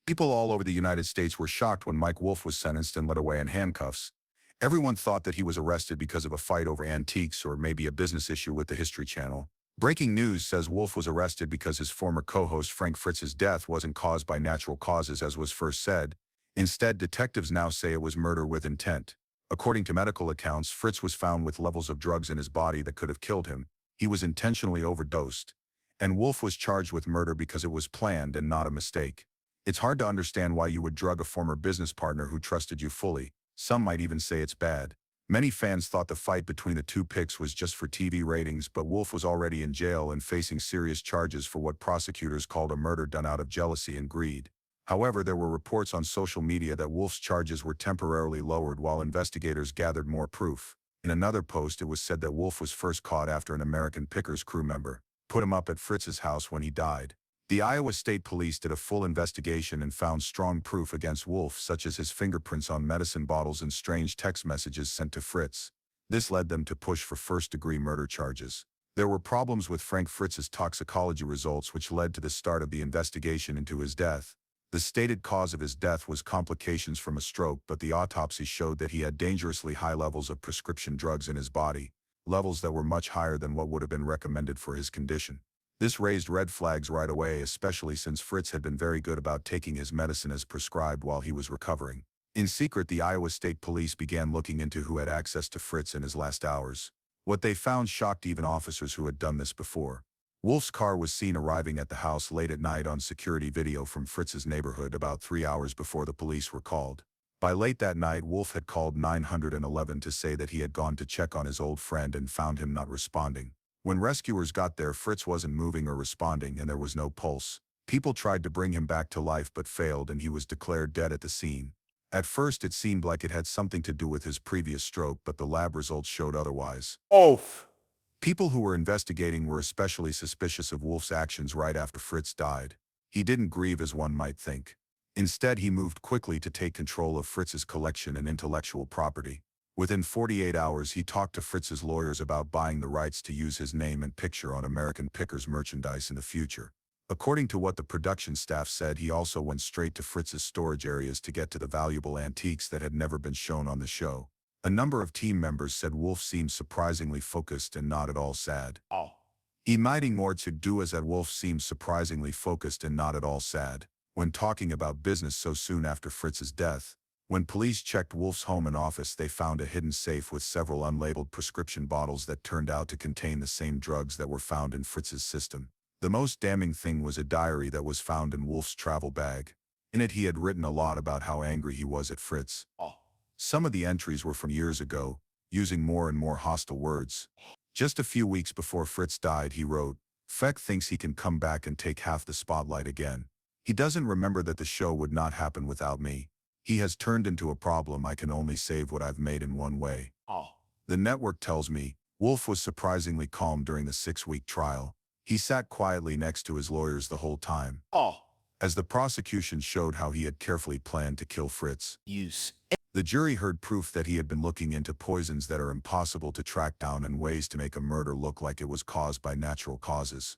People all over the United States were shocked when Mike Wolfe was sentenced and led away in handcuffs. Everyone thought that he was arrested because of a fight over antiques or maybe a business issue with the History Channel. Breaking news says Wolfe was arrested because his former co-host Frank Fritz's death wasn't caused by natural causes as was first said. Instead, detectives now say it was murder with intent. According to medical accounts, Fritz was found with levels of drugs in his body that could have killed him. He was intentionally overdosed. And Wolfe was charged with murder because it was planned and not a mistake. It's hard to understand why you would drug a former business partner who trusted you fully. Some might even say it's bad. Many fans thought the fight between the two picks was just for TV ratings, but Wolfe was already in jail and facing serious charges for what prosecutors called a murder done out of jealousy and greed. However, there were reports on social media that Wolfe's charges were temporarily lowered while investigators gathered more proof. In another post, it was said that Wolfe was first caught after an American Pickers crew member put him up at Fritz's house when he died. The Iowa State Police did a full investigation and found strong proof against Wolfe, such as his fingerprints on medicine bottles and strange text messages sent to Fritz. This led them to push for first-degree murder charges. There were problems with Frank Fritz's toxicology results, which led to the start of the investigation into his death. The stated cause of his death was complications from a stroke, but the autopsy showed that he had dangerously high levels of prescription drugs in his body, levels that were much higher than what would have been recommended for his condition. This raised red flags right away, especially since Fritz had been very good about taking his medicine as prescribed while he was recovering. In secret, the Iowa State Police began looking into who had access to Fritz in his last hours. What they found shocked even officers who had done this before. Wolfe's car was seen arriving at the house late at night on security video from Fritz's neighborhood about 3 hours before the police were called. By late that night, Wolfe had called 911 to say that he had gone to check on his old friend and found him not responding. When rescuers got there, Fritz wasn't moving or responding and there was no pulse. People tried to bring him back to life but failed, and he was declared dead at the scene. At first it seemed like it had something to do with his previous stroke, but the lab results showed otherwise. Wolfe. People who were investigating were especially suspicious of Wolfe's actions right after Fritz died. He didn't grieve as one might think. Instead, he moved quickly to take control of Fritz's collection and intellectual property. Within 48 hours, he talked to Fritz's lawyers about buying the rights to use his name and picture on American Pickers merchandise in the future. According to what the production staff said, he also went straight to Fritz's storage areas to get to the valuable antiques that had never been shown on the show. A number of team members said Wolfe seemed surprisingly focused and not at all sad. He mighting more to do as that Wolfe seemed surprisingly focused and not at all sad when talking about business so soon after Fritz's death. When police checked Wolfe's home and office, they found a hidden safe with several unlabeled prescription bottles that turned out to contain the same drugs that were found in Fritz's system. The most damning thing was a diary that was found in Wolfe's travel bag. In it, he had written a lot about how angry he was at Fritz. Some of the entries were from years ago, using more and more hostile words. Just a few weeks before Fritz died, he wrote, "Feck thinks he can come back and take half the spotlight again. He doesn't remember that the show would not happen without me. He has turned into a problem. I can only save what I've made in one way." The network tells me Wolfe was surprisingly calm during the 6-week trial. He sat quietly next to his lawyers the whole time, as the prosecution showed how he had carefully planned to kill Fritz. The jury heard proof that he had been looking into poisons that are impossible to track down and ways to make a murder look like it was caused by natural causes.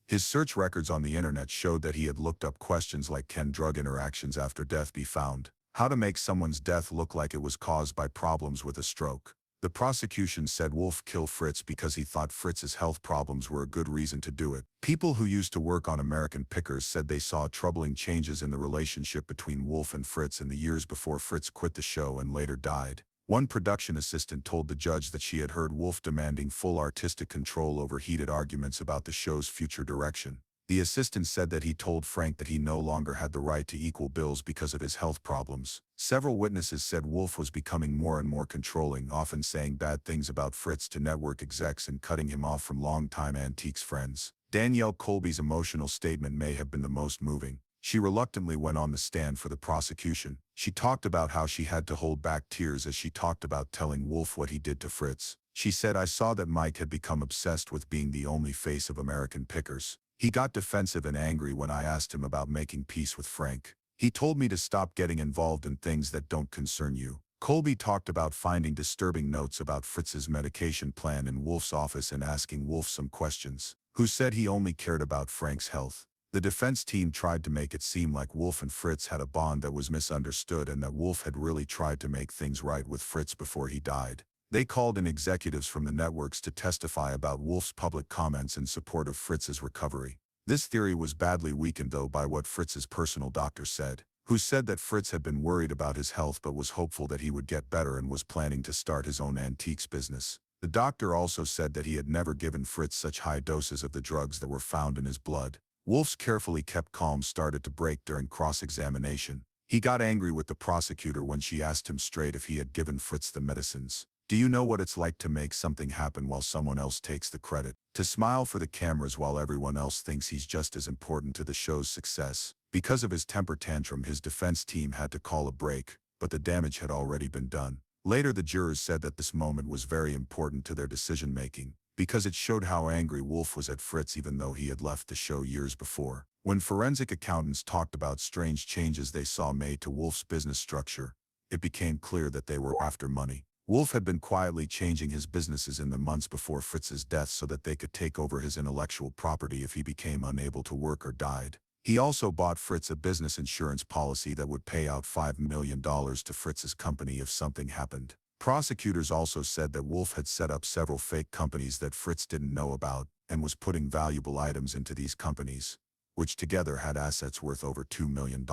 His search records on the internet showed that he had looked up questions like, can drug interactions after death be found? How to make someone's death look like it was caused by problems with a stroke. The prosecution said Wolfe killed Fritz because he thought Fritz's health problems were a good reason to do it. People who used to work on American Pickers said they saw troubling changes in the relationship between Wolfe and Fritz in the years before Fritz quit the show and later died. One production assistant told the judge that she had heard Wolfe demanding full artistic control over heated arguments about the show's future direction. The assistant said that he told Frank that he no longer had the right to equal bills because of his health problems. Several witnesses said Wolfe was becoming more and more controlling, often saying bad things about Fritz to network execs and cutting him off from longtime Antiques friends. Danielle Colby's emotional statement may have been the most moving. She reluctantly went on the stand for the prosecution. She talked about how she had to hold back tears as she talked about telling Wolfe what he did to Fritz. She said, "I saw that Mike had become obsessed with being the only face of American Pickers. He got defensive and angry when I asked him about making peace with Frank. He told me to stop getting involved in things that don't concern you." Colby talked about finding disturbing notes about Fritz's medication plan in Wolfe's office and asking Wolfe some questions, who said he only cared about Frank's health. The defense team tried to make it seem like Wolfe and Frits had a bond that was misunderstood and that Wolfe had really tried to make things right with Frits before he died. They called in executives from the networks to testify about Wolfe's public comments in support of Fritz's recovery. This theory was badly weakened though by what Fritz's personal doctor said, who said that Frits had been worried about his health but was hopeful that he would get better and was planning to start his own antiques business. The doctor also said that he had never given Frits such high doses of the drugs that were found in his blood. Wolfe's carefully kept calm started to break during cross-examination. He got angry with the prosecutor when she asked him straight if he had given Frits the medicines. Do you know what it's like to make something happen while someone else takes the credit? To smile for the cameras while everyone else thinks he's just as important to the show's success. Because of his temper tantrum, his defense team had to call a break, but the damage had already been done. Later the jurors said that this moment was very important to their decision-making, because it showed how angry Wolfe was at Frits even though he had left the show years before. When forensic accountants talked about strange changes they saw made to Wolfe's business structure, it became clear that they were after money. Wolfe had been quietly changing his businesses in the months before Fritz's death so that they could take over his intellectual property if he became unable to work or died. He also bought Frits a business insurance policy that would pay out $5 million to Fritz's company if something happened. Prosecutors also said that Wolfe had set up several fake companies that Frits didn't know about and was putting valuable items into these companies, which together had assets worth over $2 million.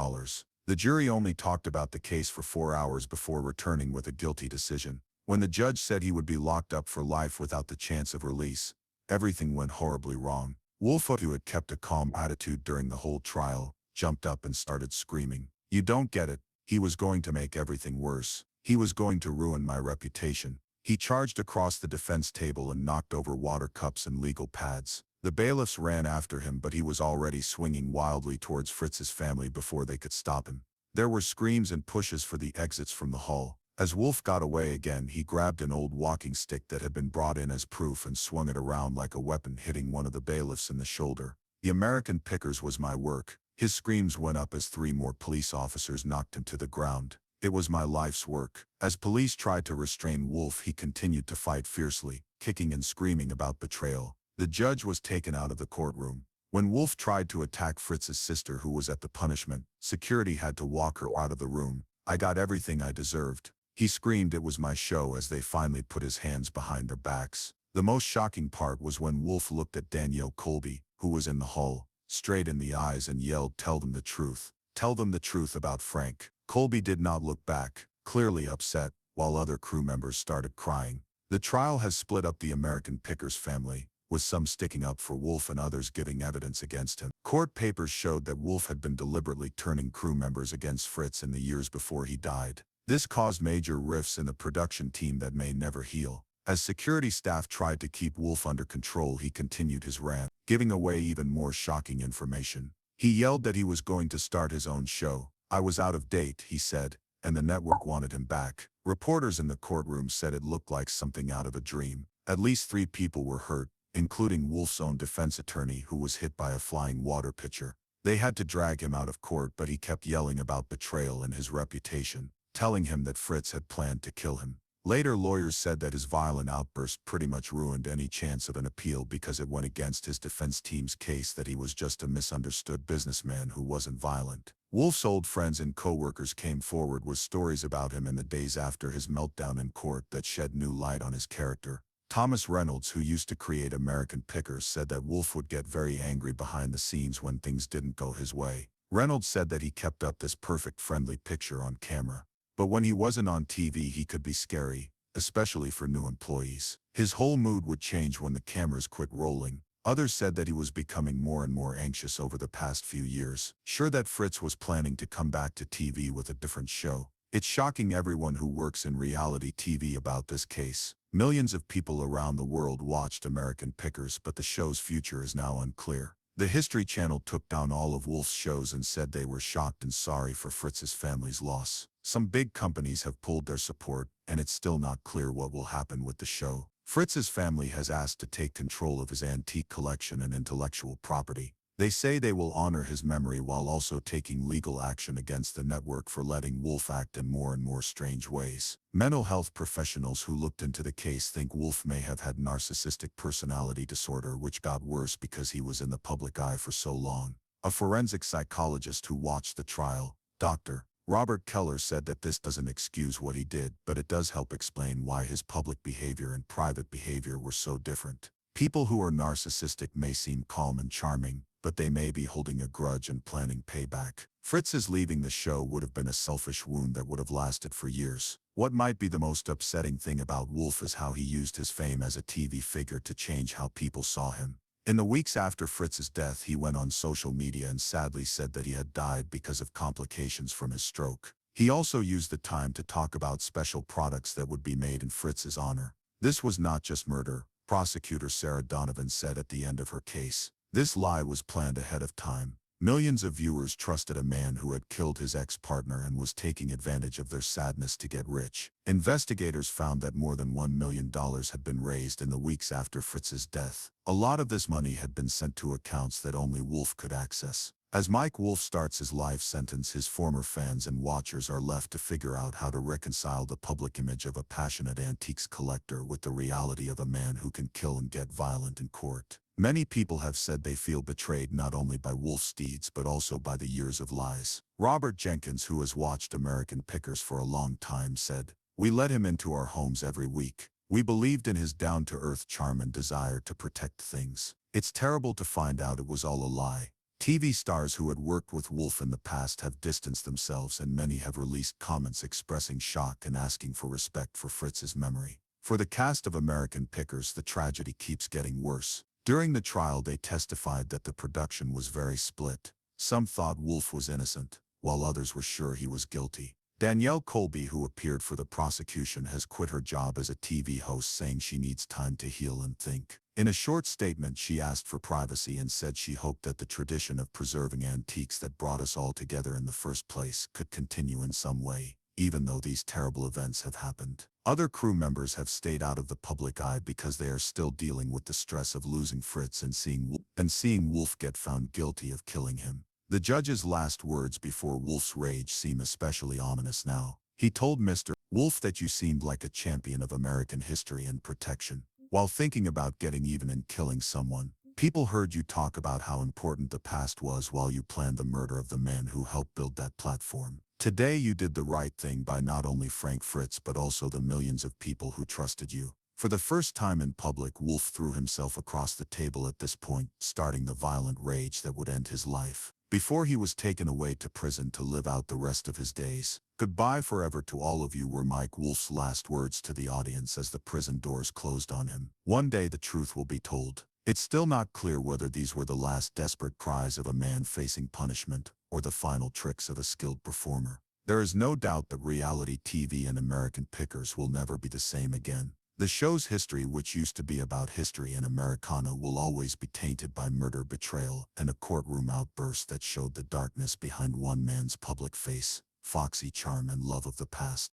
The jury only talked about the case for 4 hours before returning with a guilty decision. When the judge said he would be locked up for life without the chance of release, everything went horribly wrong. Wolfe, who had kept a calm attitude during the whole trial, jumped up and started screaming. "You don't get it. He was going to make everything worse. He was going to ruin my reputation." He charged across the defense table and knocked over water cups and legal pads. The bailiffs ran after him, but he was already swinging wildly towards Fritz's family before they could stop him. There were screams and pushes for the exits from the hall. As Wolfe got away again, he grabbed an old walking stick that had been brought in as proof and swung it around like a weapon, hitting one of the bailiffs in the shoulder. "The American Pickers was my work." His screams went up as 3 more police officers knocked him to the ground. "It was my life's work." As police tried to restrain Wolfe, he continued to fight fiercely, kicking and screaming about betrayal. The judge was taken out of the courtroom. When Wolfe tried to attack Fritz's sister, who was at the punishment, security had to walk her out of the room. "I got everything I deserved." He screamed it was my show as they finally put his hands behind their backs. The most shocking part was when Wolfe looked at Danielle Colby, who was in the hall, straight in the eyes and yelled, "Tell them the truth. Tell them the truth about Frank." Colby did not look back, clearly upset, while other crew members started crying. The trial has split up the American Pickers family, with some sticking up for Wolfe and others giving evidence against him. Court papers showed that Wolfe had been deliberately turning crew members against Frits in the years before he died. This caused major rifts in the production team that may never heal. As security staff tried to keep Wolfe under control, he continued his rant, giving away even more shocking information. He yelled that he was going to start his own show. "I was out of date," he said, and the network wanted him back. Reporters in the courtroom said it looked like something out of a dream. At least 3 people were hurt, including Wolfe's own defense attorney, who was hit by a flying water pitcher. They had to drag him out of court, but he kept yelling about betrayal and his reputation, telling him that Frits had planned to kill him. Later, lawyers said that his violent outburst pretty much ruined any chance of an appeal because it went against his defense team's case that he was just a misunderstood businessman who wasn't violent. Wolfe's old friends and co-workers came forward with stories about him in the days after his meltdown in court that shed new light on his character. Thomas Reynolds, who used to create American Pickers, said that Wolfe would get very angry behind the scenes when things didn't go his way. Reynolds said that he kept up this perfect friendly picture on camera, but when he wasn't on TV he could be scary, especially for new employees. His whole mood would change when the cameras quit rolling. Others said that he was becoming more and more anxious over the past few years, sure that Frits was planning to come back to TV with a different show. It's shocking everyone who works in reality TV about this case. Millions of people around the world watched American Pickers, but the show's future is now unclear. The History Channel took down all of Wolfe's shows and said they were shocked and sorry for Fritz's family's loss. Some big companies have pulled their support, and it's still not clear what will happen with the show. Fritz's family has asked to take control of his antique collection and intellectual property. They say they will honor his memory while also taking legal action against the network for letting Wolfe act in more and more strange ways. Mental health professionals who looked into the case think Wolfe may have had narcissistic personality disorder, which got worse because he was in the public eye for so long. A forensic psychologist who watched the trial, Dr. Robert Keller, said that this doesn't excuse what he did, but it does help explain why his public behavior and private behavior were so different. People who are narcissistic may seem calm and charming, but they may be holding a grudge and planning payback. Fritz's leaving the show would have been a selfish wound that would have lasted for years. What might be the most upsetting thing about Wolfe is how he used his fame as a TV figure to change how people saw him. In the weeks after Fritz's death, he went on social media and sadly said that he had died because of complications from his stroke. He also used the time to talk about special products that would be made in Fritz's honor. This was not just murder, prosecutor Sarah Donovan said at the end of her case. This lie was planned ahead of time. Millions of viewers trusted a man who had killed his ex-partner and was taking advantage of their sadness to get rich. Investigators found that more than $1 million had been raised in the weeks after Fritz's death. A lot of this money had been sent to accounts that only Wolfe could access. As Mike Wolfe starts his life sentence, his former fans and watchers are left to figure out how to reconcile the public image of a passionate antiques collector with the reality of a man who can kill and get violent in court. Many people have said they feel betrayed not only by Wolfe's deeds but also by the years of lies. Robert Jenkins, who has watched American Pickers for a long time, said, "We let him into our homes every week. We believed in his down-to-earth charm and desire to protect things. It's terrible to find out it was all a lie." TV stars who had worked with Wolfe in the past have distanced themselves, and many have released comments expressing shock and asking for respect for Fritz's memory. For the cast of American Pickers, the tragedy keeps getting worse. During the trial, they testified that the production was very split. Some thought Wolfe was innocent, while others were sure he was guilty. Danielle Colby, who appeared for the prosecution, has quit her job as a TV host, saying she needs time to heal and think. In a short statement, she asked for privacy and said she hoped that the tradition of preserving antiques that brought us all together in the first place could continue in some way, even though these terrible events have happened. Other crew members have stayed out of the public eye because they are still dealing with the stress of losing Fritz and seeing Wolfe get found guilty of killing him. The judge's last words before Wolfe's rage seem especially ominous now. He told Mr. Wolfe that you seemed like a champion of American history and protection. While thinking about getting even and killing someone, people heard you talk about how important the past was while you planned the murder of the man who helped build that platform. Today you did the right thing by not only Frank Fritz but also the millions of people who trusted you. For the first time in public, Wolfe threw himself across the table at this point, starting the violent rage that would end his life. Before he was taken away to prison to live out the rest of his days. "Goodbye forever to all of you," were Mike Wolfe's last words to the audience as the prison doors closed on him. One day the truth will be told. It's still not clear whether these were the last desperate cries of a man facing punishment, or the final tricks of a skilled performer. There is no doubt that reality TV and American Pickers will never be the same again. The show's history, which used to be about history and Americana, will always be tainted by murder, betrayal, and a courtroom outburst that showed the darkness behind one man's public face, foxy charm, and love of the past.